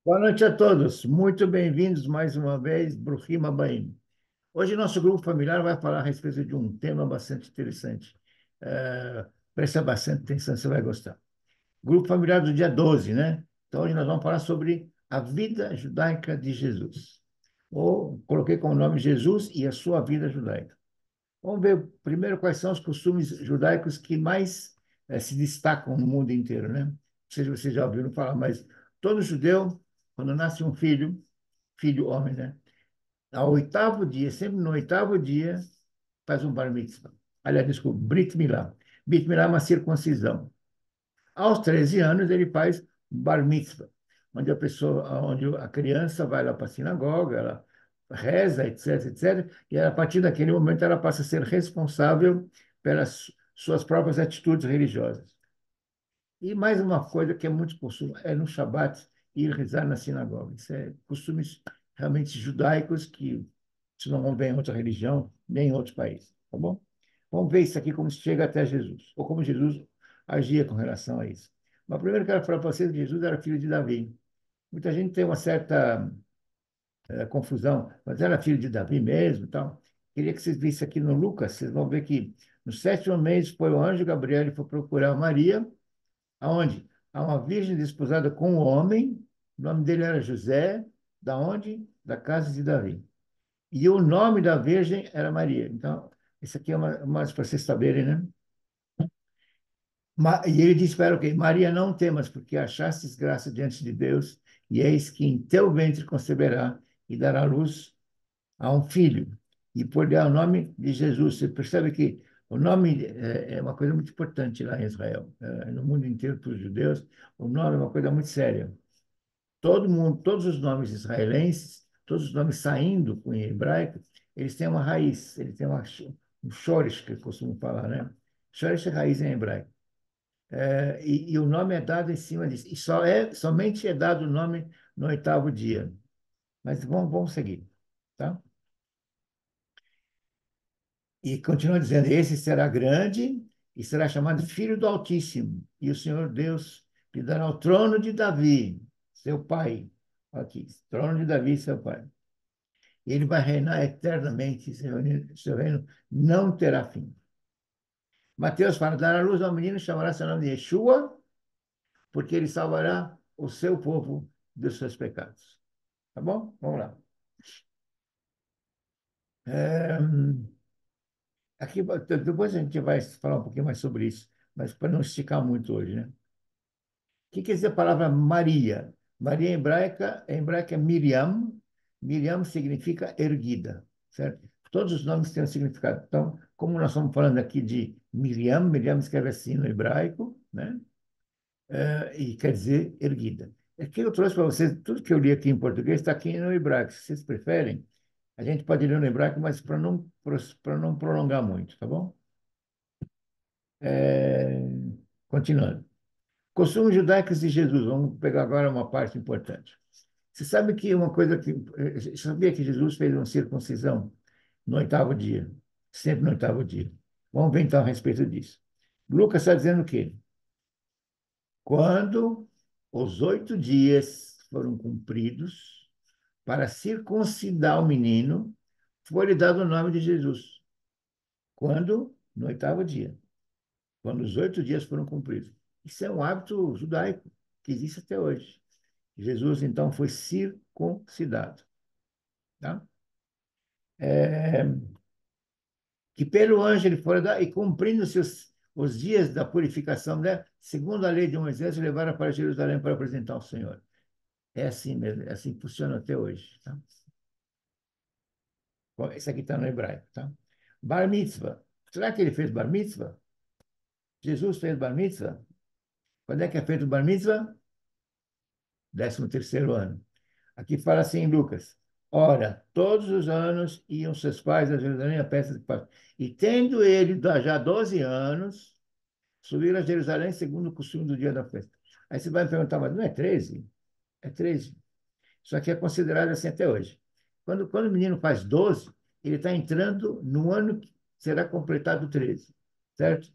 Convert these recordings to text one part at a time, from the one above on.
Boa noite a todos. Muito bem-vindos mais uma vez, Bruhim Abaim. Hoje nosso grupo familiar vai falar a respeito de um tema bastante interessante. Presta bastante atenção, você vai gostar. Grupo familiar do dia 12, né? Então, hoje nós vamos falar sobre a vida judaica de Jesus. Ou coloquei como nome Jesus e a sua vida judaica. Vamos ver primeiro quais são os costumes judaicos que mais se destacam no mundo inteiro, né? Não sei se vocês já ouviram falar, mas todo judeu, quando nasce um filho, filho homem, né? Ao oitavo dia, sempre no oitavo dia, faz um bar mitzvah. Aliás, desculpa, Brit Milá. Brit Milá é uma circuncisão. Aos 13 anos, ele faz bar mitzvah, onde a criança vai lá para a sinagoga, ela reza, etc, etc, e a partir daquele momento ela passa a ser responsável pelas suas próprias atitudes religiosas. E mais uma coisa que é muito costume, é no Shabat ir rezar na sinagoga. Isso é costumes realmente judaicos que isso não vê em outra religião, nem em outro país, tá bom? Vamos ver isso aqui como chega até Jesus, ou como Jesus agia com relação a isso. Mas primeiro eu quero falar para vocês que Jesus era filho de Davi. Muita gente tem uma certa confusão, mas era filho de Davi mesmo, e tal. Queria que vocês vissem aqui no Lucas, vocês vão ver que no sétimo mês foi o anjo Gabriel e foi procurar Maria. Aonde? Há uma virgem desposada com um homem, o nome dele era José, da onde? Da casa de Davi. E o nome da virgem era Maria. Então, isso aqui é uma para vocês saberem, né? E ele disse para ela, ok, Maria, não temas, porque achastes graça diante de Deus, e eis que em teu ventre conceberá e dará luz a um filho, e por-lhe o nome de Jesus. Você percebe que o nome é uma coisa muito importante lá em Israel. No mundo inteiro, para os judeus, o nome é uma coisa muito séria. Todo mundo, todos os nomes israelenses, todos os nomes saindo em hebraico, eles têm uma raiz, eles têm um shorish, que eu costumo falar, né? Shorish é raiz em hebraico. E o nome é dado em cima disso. E somente é dado o nome no oitavo dia. Mas vamos seguir, tá? E continua dizendo: esse será grande e será chamado Filho do Altíssimo. E o Senhor Deus lhe dará o trono de Davi, seu pai. Aqui, trono de Davi, seu pai. E ele vai reinar eternamente, seu reino não terá fim. Mateus fala: dará luz ao menino, chamará seu nome de Yeshua, porque ele salvará o seu povo dos seus pecados. Tá bom? Vamos lá. É, aqui, depois a gente vai falar um pouquinho mais sobre isso, mas para não esticar muito hoje, né? O que quer dizer a palavra Maria? Maria em hebraica é Miriam. Miriam significa erguida, certo? Todos os nomes têm um significado. Então, como nós estamos falando aqui de Miriam, Miriam escreve assim no hebraico, né? E quer dizer erguida. Aqui eu trouxe para vocês, tudo que eu li aqui em português está aqui no hebraico. Se vocês preferem, a gente pode ler no hebraico, mas para não prolongar muito, tá bom? É, Continuando. Costumes judaicos de Jesus. Vamos pegar agora uma parte importante. Você sabe que uma coisa que. Você sabia que Jesus fez uma circuncisão no oitavo dia? Sempre no oitavo dia. Vamos ver então a respeito disso. Lucas está dizendo o quê? Quando os 8 dias foram cumpridos para circuncidar o menino, foi-lhe dado o nome de Jesus. Quando? No oitavo dia. Quando os 8 dias foram cumpridos. Isso é um hábito judaico que existe até hoje. Jesus, então, foi circuncidado. Tá? É, que pelo anjo ele foi dar, e cumprindo os dias da purificação, né? Segundo a lei de Moisés, levaram para Jerusalém para apresentar ao Senhor. É assim mesmo, é assim que funciona até hoje. Tá? Bom, esse aqui está no hebraico. Tá? Bar mitzvah. Será que ele fez bar mitzvah? Jesus fez bar mitzvah? Quando é que é feito o bar mitzvah? 13º ano. Aqui fala assim em Lucas: ora, todos os anos iam seus pais a Jerusalém a peça de Páscoa. E tendo ele já 12 anos, subiram a Jerusalém segundo o costume do dia da festa. Aí você vai me perguntar, mas não é 13? É 13. Isso aqui é considerado assim até hoje. Quando o menino faz 12, ele está entrando no ano que será completado 13, certo?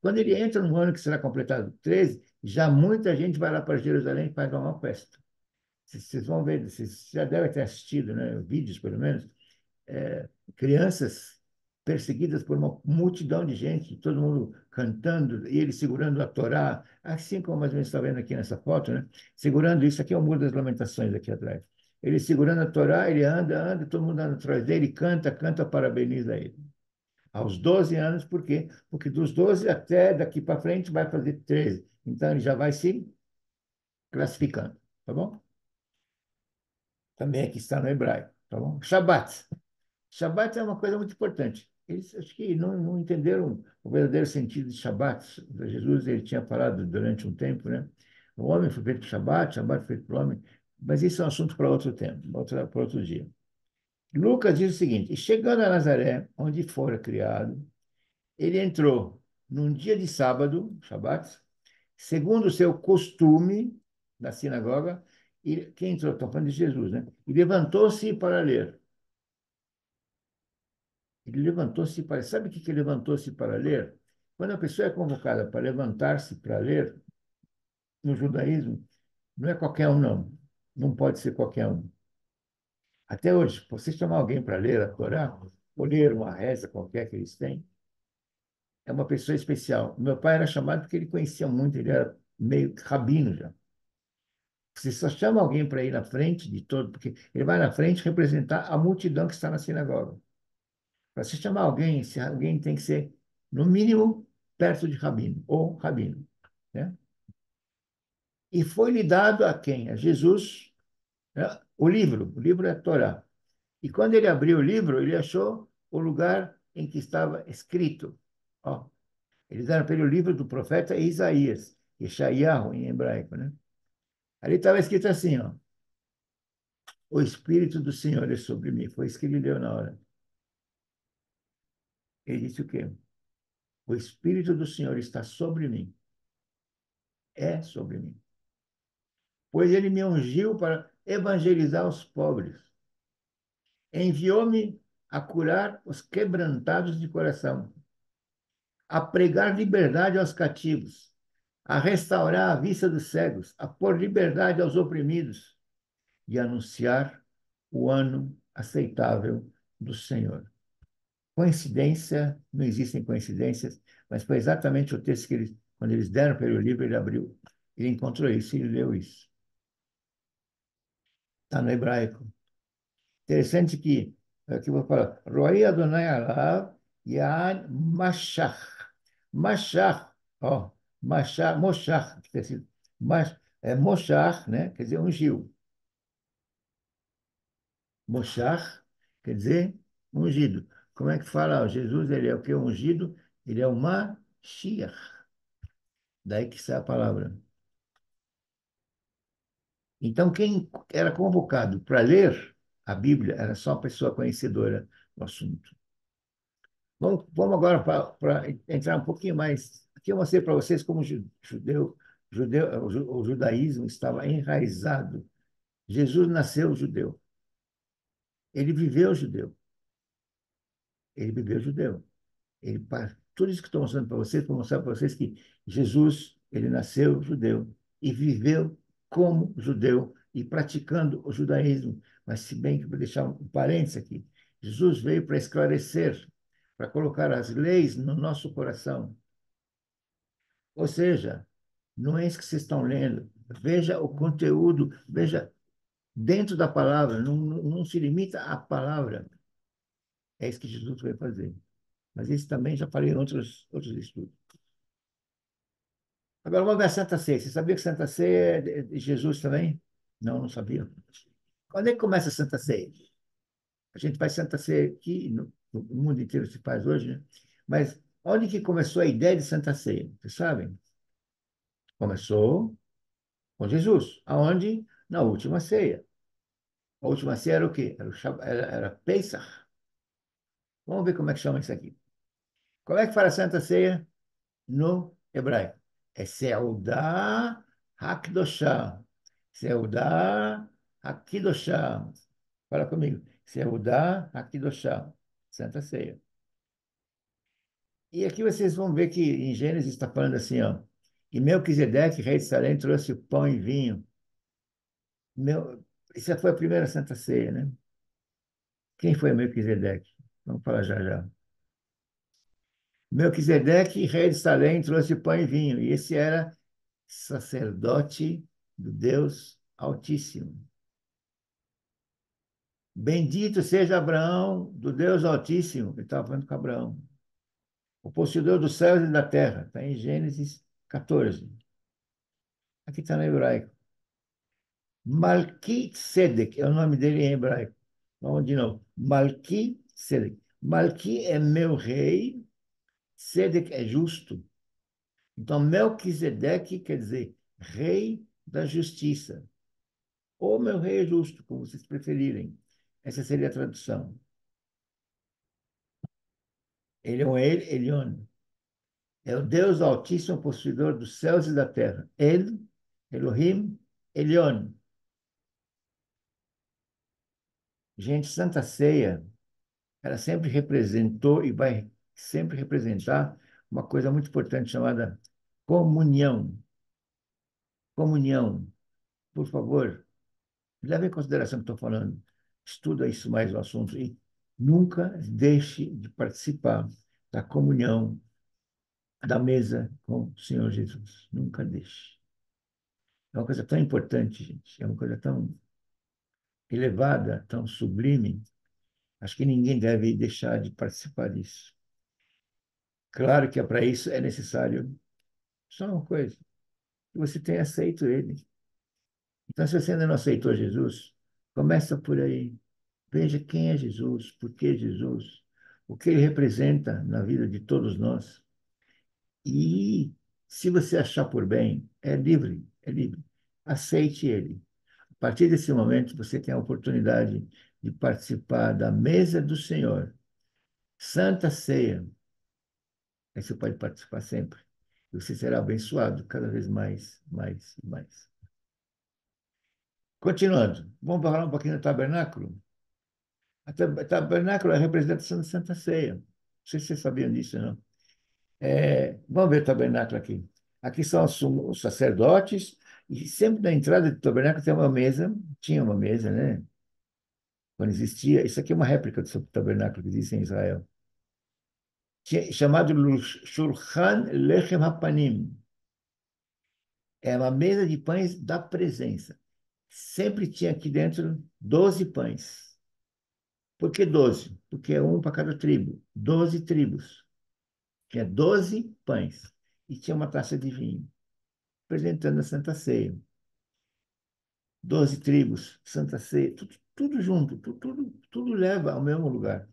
Quando ele entra no ano que será completado 13, já muita gente vai lá para Jerusalém e faz uma festa. vocês vão ver, vocês já devem ter assistido, né, vídeos, pelo menos, crianças perseguidas por uma multidão de gente, todo mundo cantando, e ele segurando a Torá, assim como mais ou menos está vendo aqui nessa foto, né? Segurando isso aqui é o Muro das Lamentações aqui atrás. Ele segurando a Torá, ele anda, anda, todo mundo anda atrás dele, canta, canta, parabeniza ele. Aos 12 anos, por quê? Porque dos 12 até daqui para frente vai fazer 13. Então ele já vai se classificando, tá bom? Também aqui está no hebraico, tá bom? Shabat. Shabat é uma coisa muito importante. Eles acho que não entenderam o verdadeiro sentido de Shabat. Jesus ele tinha falado durante um tempo, né? O homem foi feito para Shabat, Shabat foi feito para o homem. Mas isso é um assunto para outro tempo, para outro dia. Lucas diz o seguinte: e chegando a Nazaré, onde fora criado, ele entrou num dia de sábado, Shabat, segundo o seu costume na sinagoga, e quem entrou? Estou falando de Jesus, né? E levantou-se para ler. Ele levantou-se para. Sabe o que que levantou-se para ler? Quando a pessoa é convocada para levantar-se para ler, no judaísmo, não é qualquer um, não. Não pode ser qualquer um. Até hoje, você chamar alguém para ler a Torá, ou ler uma reza qualquer que eles têm, é uma pessoa especial. Meu pai era chamado porque ele conhecia muito, ele era meio rabino já. Você só chama alguém para ir na frente de todo, porque ele vai na frente representar a multidão que está na sinagoga. Para se chamar alguém, se alguém tem que ser, no mínimo, perto de rabino, ou rabino. Né? E foi-lhe dado a quem? A Jesus, né? O livro é a Torá. E quando ele abriu o livro, ele achou o lugar em que estava escrito. Ó, eles deram para ele o livro do profeta Isaías, Yeshayahu em hebraico. Né? Ali estava escrito assim, ó, o Espírito do Senhor é sobre mim. Foi isso que ele leu na hora. Ele disse o quê? O Espírito do Senhor está sobre mim. É sobre mim. Pois ele me ungiu para evangelizar os pobres. Enviou-me a curar os quebrantados de coração, a pregar liberdade aos cativos, a restaurar a vista dos cegos, a pôr liberdade aos oprimidos e anunciar o ano aceitável do Senhor. Coincidência, não existem coincidências, mas foi exatamente o texto que eles, quando eles deram para ele o livro, ele abriu, ele encontrou isso e ele leu isso. Está no hebraico. Interessante que, aqui eu vou falar, Roei Adonai Alav Yad Mashach. Mashach, ó, Mashach, Moshach, que tem sido, Moshach, né? Quer dizer, ungiu. Moshach quer dizer ungido. Como é que fala? Jesus, ele é o que? Ungido? Ele é o Mashiach. Daí que sai a palavra. Então, quem era convocado para ler a Bíblia era só uma pessoa conhecedora do assunto. Vamos agora para entrar um pouquinho mais. Aqui eu mostrei para vocês como o judaísmo estava enraizado. Jesus nasceu judeu. Ele viveu judeu. Ele viveu judeu. Tudo isso que estou mostrando para vocês, vou mostrar para vocês que Jesus, ele nasceu judeu e viveu como judeu e praticando o judaísmo. Mas, se bem que vou deixar um parênteses aqui, Jesus veio para esclarecer, para colocar as leis no nosso coração. Ou seja, não é isso que vocês estão lendo. Veja o conteúdo, veja dentro da palavra, não se limita à palavra. É isso que Jesus veio fazer. Mas isso também já falei em outros estudos. Agora vamos ver a Santa Ceia. Você sabia que Santa Ceia é de Jesus também? Não, não sabia. Quando é que começa a Santa Ceia? A gente faz Santa Ceia aqui, no mundo inteiro se faz hoje, né? Mas onde que começou a ideia de Santa Ceia? Vocês sabem? Começou com Jesus. Aonde? Na última ceia. A última ceia era o quê? Era Pesach. Vamos ver como é que chama isso aqui. Como é que fala a Santa Ceia no hebraico? É Seudah HaKdoshah. Seudah HaKdoshah. Fala comigo. Seudah HaKdoshah. Santa Ceia. E aqui vocês vão ver que em Gênesis está falando assim, ó. E Melquisedeque, rei de Salém, trouxe o pão e vinho. Essa foi a primeira Santa Ceia, né? Quem foi Melquisedeque? Vamos falar já já. Melquisedeque, rei de Salém, trouxe pão e vinho, e esse era sacerdote do Deus Altíssimo. Bendito seja Abraão, do Deus Altíssimo, ele estava falando com Abraão, o possuidor dos céus e da terra, está em Gênesis 14. Aqui está no hebraico. Malquisedec é o nome dele em hebraico. Vamos de novo. Malquisedec. Malqui é meu rei, Sedec é justo. Então, Melquisedeque quer dizer rei da justiça. Ou meu rei é justo, como vocês preferirem. Essa seria a tradução. Ele é um El Elyon. É o Deus Altíssimo, possuidor dos céus e da terra. El, Elohim, Elyon. Gente, Santa Ceia, ela sempre representou e vai sempre representar uma coisa muito importante chamada comunhão. Comunhão. Por favor, leve em consideração o que estou falando. Estuda isso mais o assunto e nunca deixe de participar da comunhão da mesa com o Senhor Jesus. Nunca deixe. É uma coisa tão importante, gente. É uma coisa tão elevada, tão sublime. Acho que ninguém deve deixar de participar disso. Claro que para isso é necessário só uma coisa, que você tenha aceito ele. Então, se você ainda não aceitou Jesus, começa por aí. Veja quem é Jesus, por que Jesus, o que ele representa na vida de todos nós. E se você achar por bem, é livre, é livre. Aceite ele. A partir desse momento, você tem a oportunidade de participar da mesa do Senhor, Santa Ceia. Aí você pode participar sempre. E você será abençoado cada vez mais, mais e mais. Continuando, vamos falar um pouquinho do tabernáculo? O tabernáculo é a representação da Santa Ceia. Não sei se vocês sabiam disso, não. Vamos ver o tabernáculo aqui. Aqui são os sacerdotes, e sempre na entrada do tabernáculo tem uma mesa, tinha uma mesa, né? Quando existia, isso aqui é uma réplica do tabernáculo que existe em Israel. Chamado Shulchan Lechem HaPanim. É uma mesa de pães da presença. Sempre tinha aqui dentro 12 pães. Por que 12? Porque é um para cada tribo. 12 tribos. Tinha 12 pães. E tinha uma taça de vinho, apresentando a Santa Ceia. 12 tribos, Santa Ceia, tudo junto, tudo leva ao mesmo lugar.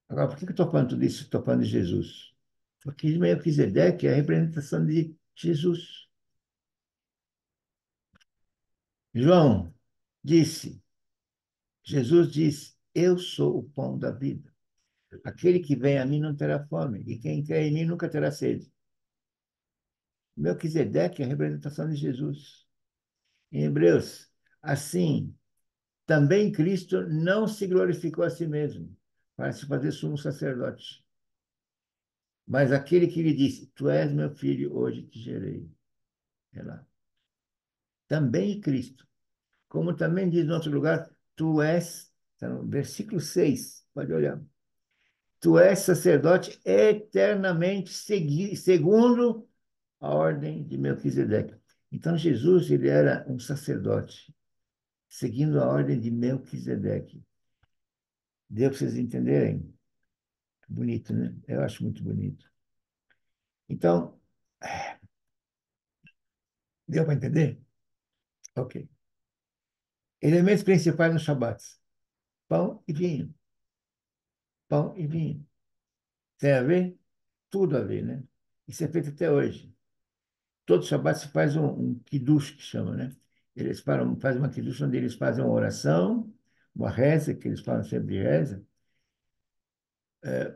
Agora, por que eu estou falando tudo isso? Estou falando de Jesus. Porque Melquisedeque é a representação de Jesus. João disse, Jesus disse, eu sou o pão da vida. Aquele que vem a mim não terá fome, e quem crê em mim nunca terá sede. Melquisedeque é a representação de Jesus. Em Hebreus, assim, também Cristo não se glorificou a si mesmo, para se fazer sumo sacerdote. Mas aquele que lhe disse, tu és meu filho, hoje te gerei. É lá. Também Cristo. Como também diz em outro lugar, tu és, tá no versículo 6, pode olhar. Tu és sacerdote eternamente segundo a ordem de Melquisedeque. Então, Jesus, ele era um sacerdote, seguindo a ordem de Melquisedeque. Deu para vocês entenderem? Bonito, né? Eu acho muito bonito. Então, deu para entender? Ok. Elementos principais no Shabat: pão e vinho. Pão e vinho. Tem a ver? Tudo a ver, né? Isso é feito até hoje. Todo Shabat se faz um kiddush, que chama, né? Eles fazem uma kiddush onde eles fazem uma oração, uma reza, que eles falam sempre de reza.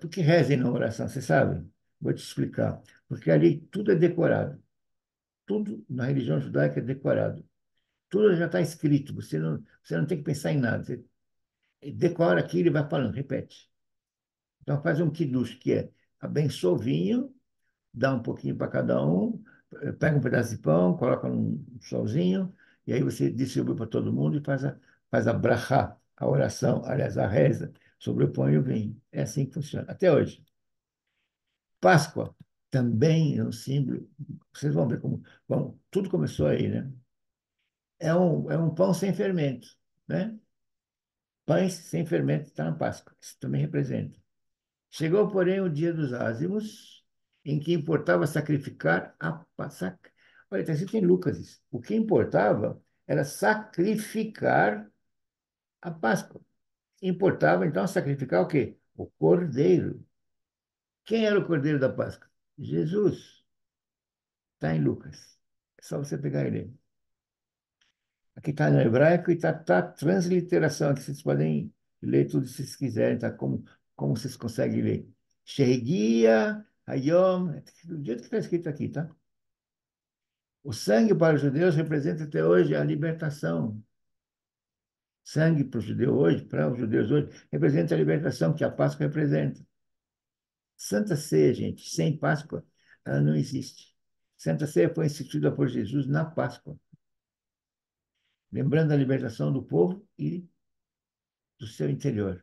Por que reza e não oração? Você sabe? Vou te explicar. Porque ali tudo é decorado. Tudo na religião judaica é decorado. Tudo já está escrito. Você não tem que pensar em nada. Você decora aquilo e vai falando, repete. Então faz um kiddush, que é abençoa o vinho, dá um pouquinho para cada um, pega um pedaço de pão, coloca num solzinho, e aí você distribui para todo mundo e faz a brachá, a oração, aliás, a reza sobre o pão e o vinho. É assim que funciona, até hoje. Páscoa também é um símbolo, vocês vão ver como tudo começou aí, né? É um pão sem fermento, né? Pães sem fermento está na Páscoa, isso também representa. Chegou, porém, o dia dos ázimos, em que importava sacrificar a Páscoa. Olha, está escrito em Lucas isso. O que importava era sacrificar a Páscoa. Importava, então, sacrificar o quê? O cordeiro. Quem era o cordeiro da Páscoa? Jesus. Está em Lucas. É só você pegar ele. Aqui está no hebraico e está transliteração, que vocês podem ler tudo se vocês quiserem, tá? Como vocês conseguem ler. Shegia, Hayom, do jeito que está escrito aqui, tá? O sangue para os judeus representa até hoje a libertação. Sangue para o judeu hoje, para os judeus hoje, representa a libertação que a Páscoa representa. Santa Ceia, gente, sem Páscoa, ela não existe. Santa Ceia foi instituída por Jesus na Páscoa, lembrando a libertação do povo e do seu interior.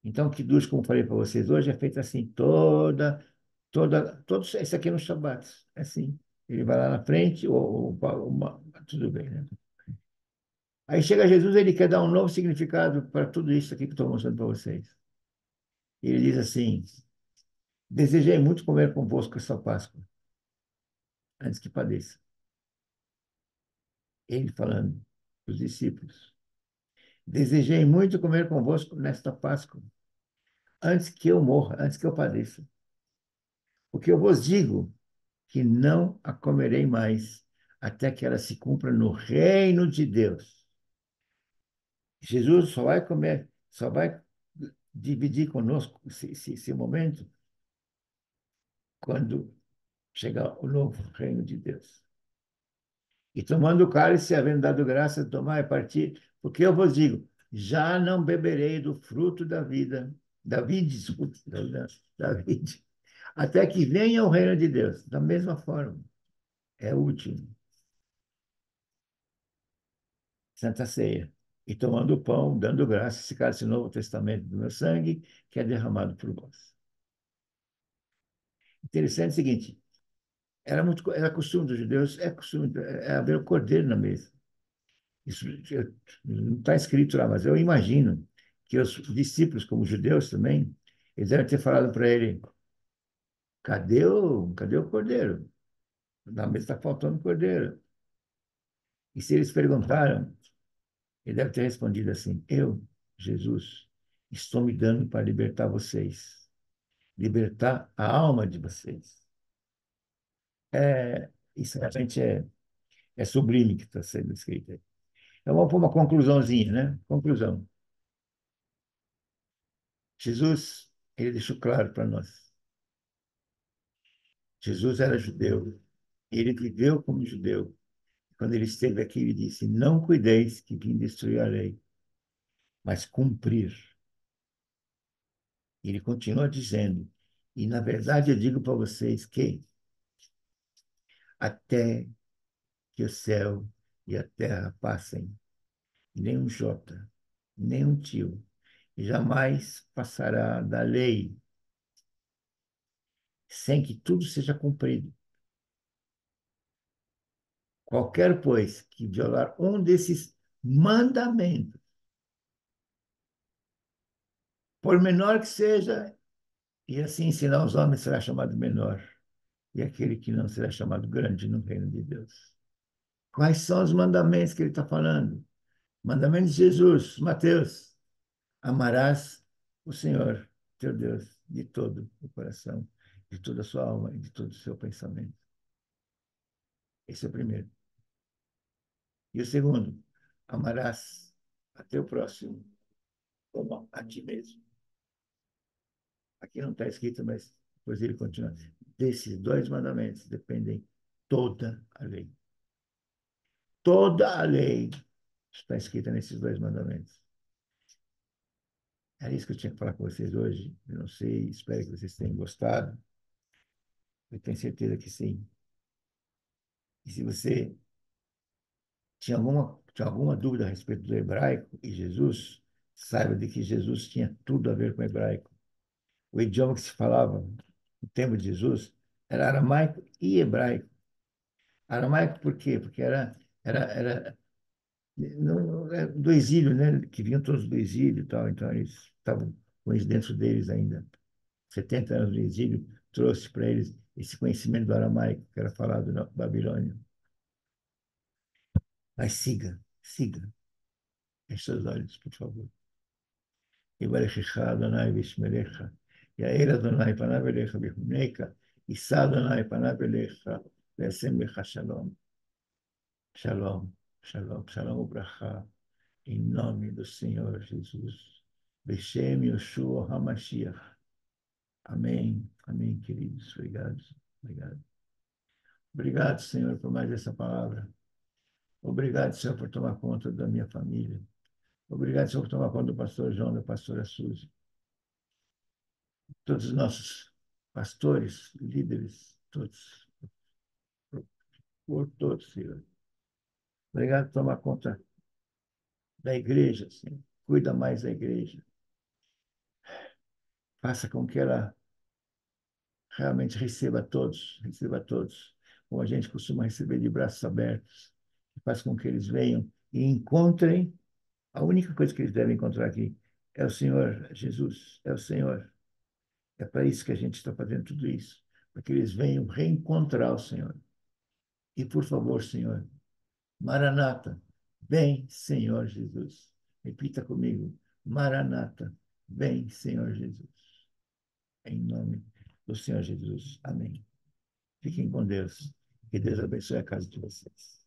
Então, o Kiddush, como falei para vocês hoje, é feito assim, todo isso aqui é no Shabat, é assim. Ele vai lá na frente, tudo bem, né? Aí chega Jesus, ele quer dar um novo significado para tudo isso aqui que estou mostrando para vocês. E ele diz assim: desejei muito comer convosco essa Páscoa, antes que padeça. Ele falando para os discípulos: desejei muito comer convosco nesta Páscoa, antes que eu morra, antes que eu padeça. Porque eu vos digo que não a comerei mais, até que ela se cumpra no reino de Deus. Jesus só vai comer, só vai dividir conosco esse momento quando chegar o novo reino de Deus. E tomando o cálice, havendo dado graça, tomar e partir, porque eu vos digo, já não beberei do fruto da vida, da vide, desculpe, da vide, até que venha o reino de Deus. Da mesma forma, é o último. Santa Ceia. E tomando o pão, dando graça, esse cálice novo testamento do meu sangue, que é derramado por vós. Interessante o seguinte, era costume dos judeus, é costume, é haver o cordeiro na mesa. Isso não está escrito lá, mas eu imagino que os discípulos, como judeus também, eles devem ter falado para ele: cadê o cordeiro? Na mesa está faltando cordeiro. E se eles perguntaram, ele deve ter respondido assim: eu, Jesus, estou me dando para libertar vocês, libertar a alma de vocês. Isso realmente é sublime que está sendo escrito aí. Então vamos para uma conclusãozinha, né? Conclusão. Jesus, ele deixou claro para nós. Jesus era judeu. Ele viveu como judeu. Quando ele esteve aqui, ele disse: não cuideis que vim destruir a lei, mas cumprir. Ele continua dizendo, e na verdade eu digo para vocês que até que o céu e a terra passem, nem um jota, nem um tio, jamais passará da lei, sem que tudo seja cumprido. Qualquer, pois, que violar um desses mandamentos, por menor que seja, e assim ensinar os homens, será chamado menor, e aquele que não será chamado grande no reino de Deus. Quais são os mandamentos que ele está falando? Mandamentos de Jesus, Mateus. Amarás o Senhor, teu Deus, de todo o coração, de toda a sua alma e de todo o seu pensamento. Esse é o primeiro. E o segundo, amarás a teu próximo como a ti mesmo. Aqui não está escrito, mas depois ele continua. Desses dois mandamentos dependem toda a lei. Toda a lei está escrita nesses dois mandamentos. É isso que eu tinha que falar com vocês hoje. Eu não sei, espero que vocês tenham gostado. Eu tenho certeza que sim. E se você tinha alguma dúvida a respeito do hebraico e Jesus, saiba de que Jesus tinha tudo a ver com o hebraico. O idioma que se falava no tempo de Jesus era aramaico e hebraico. Aramaico por quê? Porque era do exílio, né? Que vinham todos do exílio e tal, então eles estavam com isso dentro deles ainda. 70 anos do exílio trouxe para eles esse conhecimento do aramaico que era falado na Babilônia. Mas siga, siga. Feche seus olhos, por favor. יברכך אדוני וישמרך, יאר אדוני פניו אליך ויחונקה, יישא אדוני פניו אליך וישם לך שלום. Shalom, shalom, shalom וברכה, em nome do Senhor Jesus. Beshem Yoshua HaMashiach. Amém, amém, queridos. Obrigado, obrigado. Obrigado, Senhor, por mais essa palavra. Obrigado, Senhor, por tomar conta da minha família. Obrigado, Senhor, por tomar conta do pastor João, da pastora Suzy. Todos os nossos pastores, líderes, todos, por todos, Senhor. Obrigado por tomar conta da igreja, Senhor. Cuida mais da igreja. Faça com que ela realmente receba todos, como a gente costuma receber de braços abertos. Faz com que eles venham e encontrem, a única coisa que eles devem encontrar aqui é o Senhor Jesus, é o Senhor. É para isso que a gente está fazendo tudo isso, para que eles venham reencontrar o Senhor. E, por favor, Senhor, Maranata, vem, Senhor Jesus. Repita comigo, Maranata, vem, Senhor Jesus. Em nome do Senhor Jesus. Amém. Fiquem com Deus. Que Deus abençoe a casa de vocês.